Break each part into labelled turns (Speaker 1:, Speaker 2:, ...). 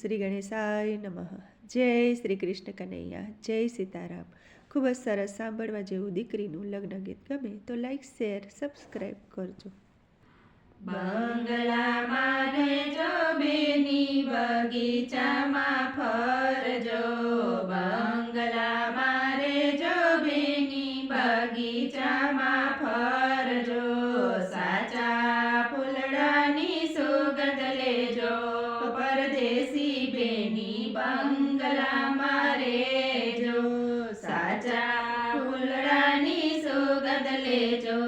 Speaker 1: શ્રી ગણેશાય નમઃ. જય શ્રી કૃષ્ણ કનૈયા, જય સીતારામ. ખૂબ જ સરસ સાંભળવા જેવું દીકરીનું લગ્ન ગીત ગમે તો લાઈક, શેર, સબસ્ક્રાઈબ કરજો.
Speaker 2: બંગલામાં રહેજો બેની બગીચામાં ફરજો, બંગલામાં રહેજો બેની બગીચામાં ફરજો, સાચા ફૂલડાની સુગંધ લેજો, પરદેશી બેની બંગલામાં રહેજો, સાચા ફૂલડાની સુગંધ લેજો,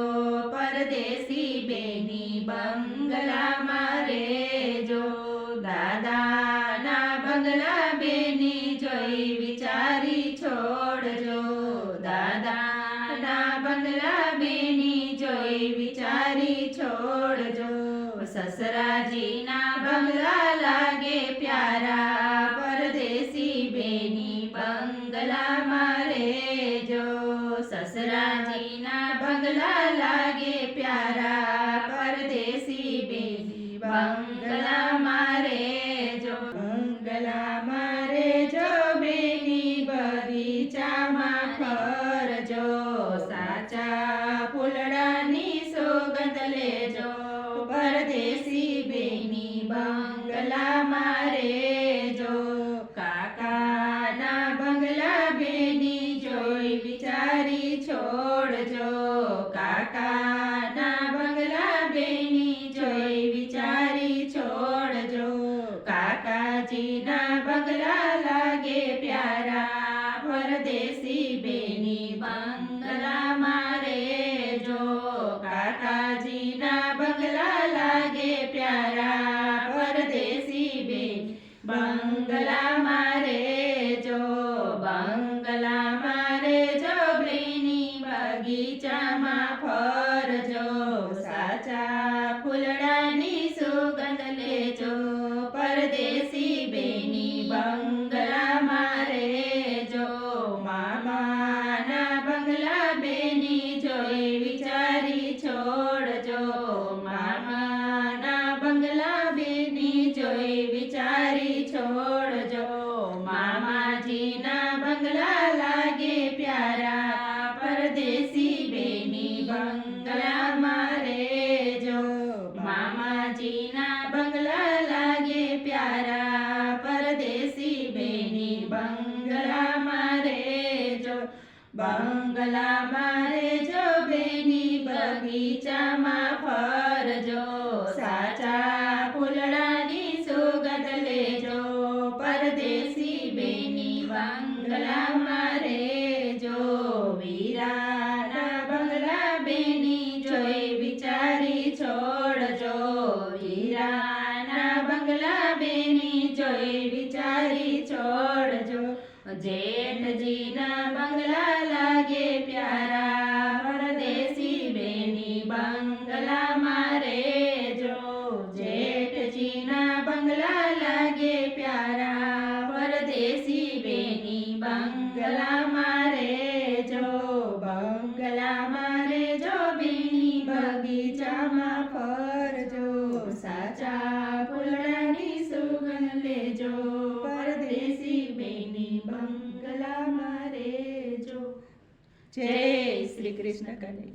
Speaker 2: પરદેશી બેની બંગલામાં રહેજો. દાદાના બંગલા બેની જોઈ વિચારી છોડજો, દાદાના બંગલા બેની જોઈ વિચારી છોડજો, સસરાજીના બંગલા લાગે પ્યારા, પરદેશી બેની બંગલામાં રહેજો, સસરાજીના બંગલા લાગે પ્યારા, પરદેશી બેની બંગલામાં રહેજો, બંગલામાં રહેજો બેની બગીચામાં ફરજો, સાચા ફૂલડાની સુગંધ લેજો, પરદેશી બેની બંગલામાં રહેજો, કાકાના બંગલા બેની જોઈ વિચારી છોડજો, કાકાના બંગલા બેની જોઈ વિચારી છોડજો, કાકાજીના બંગલા લાગે પ્યારા, પરદેશી બેની બંગલામાં રહેજો, કાકાજીના બંગલા લાગે પ્યારા, પરદેશી બેની બંગલામાં રહેજો, બંગલામાં રહેજો બેની બગીચામાં ફરજો, સાચા ફૂલડાની સુગંધ લેજો, પરદેશી બેની બંગલામાં રહેજો, મામાના બંગલા બેની જોઈ વિચારી છોડજો, મામાના બંગલા બેની જોઈ વિચારી છોડજો, મામાજીના બંગલા લાગે પ્યારા, પરદેશી બેની બંગલામાં રહેજો, મામાજીના બંગલા લાગે પ્યારા, પરદેશી બેની બંગલામાં રહેજો, બંગલામાં રહેજો બેની બગીચામાં ફરજો, સાચા ફૂલડાની સુગંધ લેજો, પરદેશી બેની બંગલામાં રહેજો, વીરાના બંગલા બેની જોઈ વિચારી છોડજો, વીરાના બંગલા બેની જોઈ વિચારી છોડજો, જેઠજીના બંગલા લાગે પ્યારા, પરદેશી બેની બંગલામાં રહેજો, જેઠજીના બંગલા લાગે પ્યારા, પરદેશી બેની બંગલામાં રહેજો, બંગલામાં રહેજો બેની બગીચામાં ફરજો, સાચા ફૂલડાની સુગંધ લેજો, પરદેશી બેની બંગલામાં રહેજો. જય શ્રી કૃષ્ણ કનૈયા.